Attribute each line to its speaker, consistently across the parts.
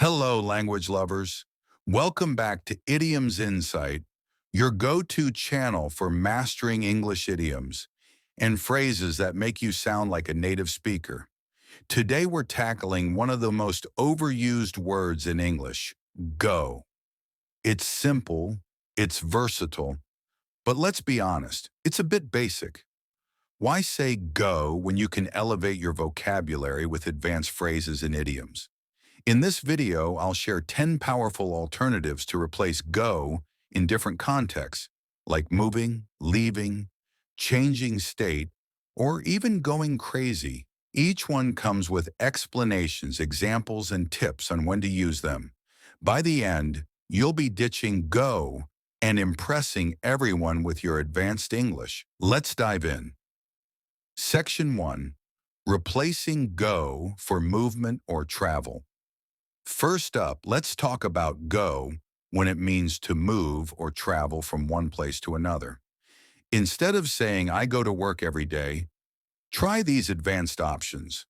Speaker 1: Hello, language lovers. Welcome back to Idioms Insight, your go-to channel for mastering English idioms and phrases that make you sound like a native speaker. Today, we're tackling one of the most overused words in English, go. It's simple, it's versatile, but let's be honest, it's a bit basic. Why say go when you can elevate your vocabulary with advanced phrases and idioms? In this video, I'll share 10 powerful alternatives to replace go in different contexts, like moving, leaving, changing state, or even going crazy. Each one comes with explanations, examples, and tips on when to use them. By the end, you'll be ditching go and impressing everyone with your advanced English. Let's dive in. Section 1. Replacing go for movement or travel. First up, let's talk about go when it means to move or travel from one place to another. Instead of saying, I go to work every day, try these advanced options.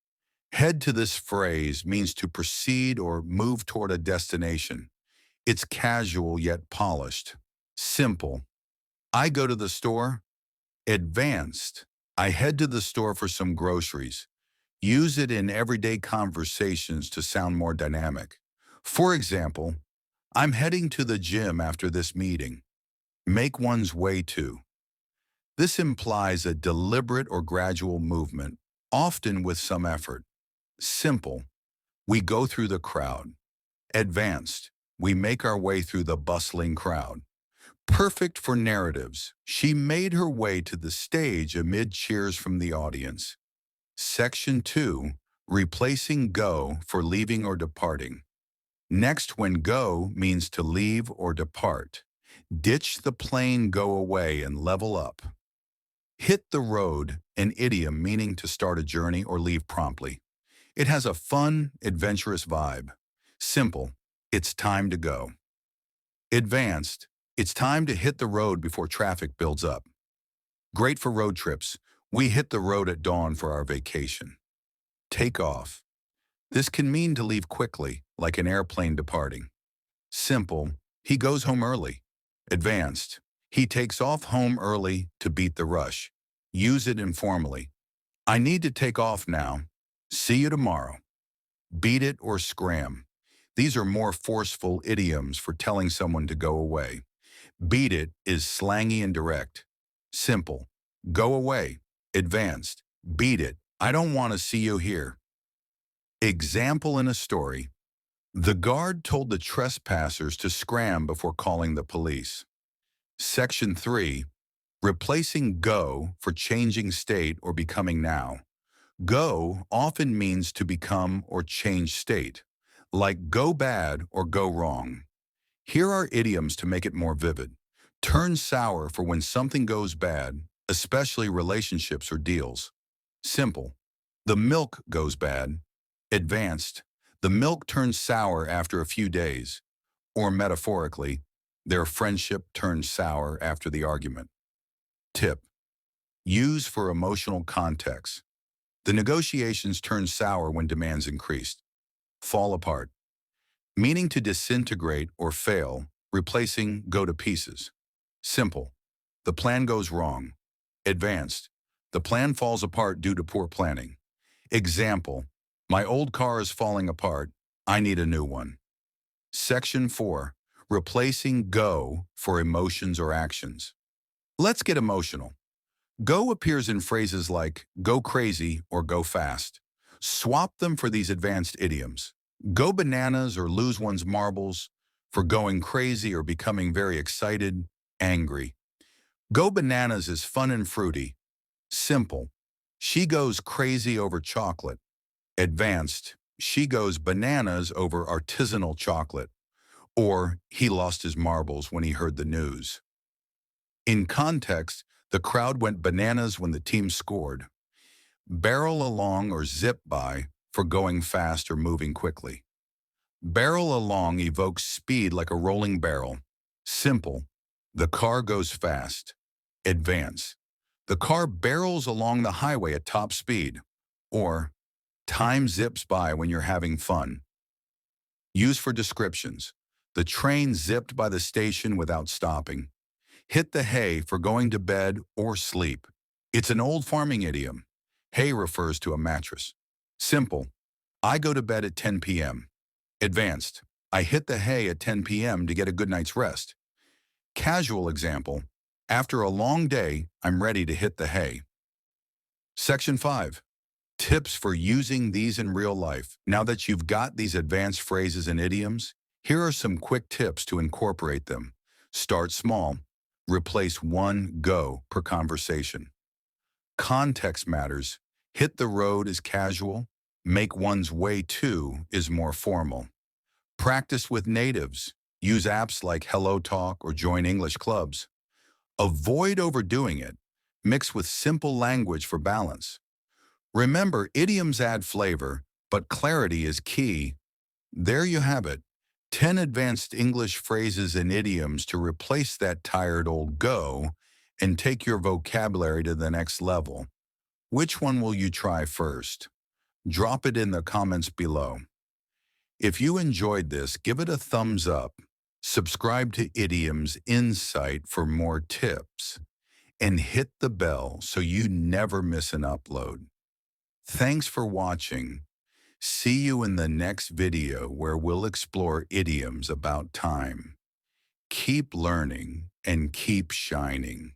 Speaker 1: Head to this phrase means to proceed or move toward a destination. It's casual yet polished. Simple. I go to the store. Advanced. I head to the store for some groceries. Use it in everyday conversations to sound more dynamic. For example, I'm heading to the gym after this meeting. Make one's way to. This implies a deliberate or gradual movement, often with some effort. Simple. We go through the crowd. Advanced. We make our way through the bustling crowd. Perfect for narratives. She made her way to the stage amid cheers from the audience. Section 2. Replacing go for leaving or departing. Next, when go means to leave or depart, ditch the plain go away and level up. Hit the road, an idiom meaning to start a journey or leave promptly. It has a fun, adventurous vibe. Simple. It's time to go. Advanced. It's time to hit the road before traffic builds up. Great for road trips. We hit the road at dawn for our vacation. Take off. This can mean to leave quickly, like an airplane departing. Simple. He goes home early. Advanced. He takes off home early to beat the rush. Use it informally. I need to take off now. See you tomorrow. Beat it or scram. These are more forceful idioms for telling someone to go away. Beat it is slangy and direct. Simple. Go away. Advanced. Beat it. I don't want to see you here. Example in a story. The guard told the trespassers to scram before calling the police. Section 3. Replacing go for changing state or becoming now. Go often means to become or change state, like go bad or go wrong. Here are idioms to make it more vivid. Turn sour for when something goes bad, especially relationships or deals. Simple. The milk goes bad. Advanced. The milk turns sour after a few days. Or metaphorically, their friendship turns sour after the argument. Tip. Use for emotional context. The negotiations turn sour when demands increased. Fall apart. Meaning to disintegrate or fail, replacing go to pieces. Simple. The plan goes wrong. Advanced. The plan falls apart due to poor planning. Example. My old car is falling apart. I need a new one. Section 4. Replacing go for emotions or actions. Let's get emotional. Go appears in phrases like go crazy or go fast. Swap them for these advanced idioms. Go bananas or lose one's marbles for going crazy or becoming very excited, angry. Go bananas is fun and fruity. Simple. She goes crazy over chocolate. Advanced. She goes bananas over artisanal chocolate. Or he lost his marbles when he heard the news. In context, the crowd went bananas when the team scored. Barrel along or zip by for going fast or moving quickly. Barrel along evokes speed like a rolling barrel. Simple. The car goes fast. Advance. The car barrels along the highway at top speed. Or time zips by when you're having fun. Use for descriptions. The train zipped by the station without stopping. Hit the hay for going to bed or sleep. It's an old farming idiom. Hay refers to a mattress. Simple. I go to bed at 10 p.m. Advanced. I hit the hay at 10 p.m. to get a good night's rest. Casual example. After a long day, I'm ready to hit the hay. Section 5. Tips for using these in real life. Now that you've got these advanced phrases and idioms, here are some quick tips to incorporate them. Start small. Replace one go per conversation. Context matters. Hit the road is casual. Make one's way to is more formal. Practice with natives. Use apps like Hello Talk or join English clubs. Avoid overdoing it. Mix with simple language for balance. Remember, idioms add flavor, but clarity is key. There you have it. 10 advanced English phrases and idioms to replace that tired old go and take your vocabulary to the next level. Which one will you try first? Drop it in the comments below. If you enjoyed this, give it a thumbs up. Subscribe to Idioms Insight for more tips. And hit the bell so you never miss an upload. Thanks for watching. See you in the next video where we'll explore idioms about time. Keep learning and keep shining.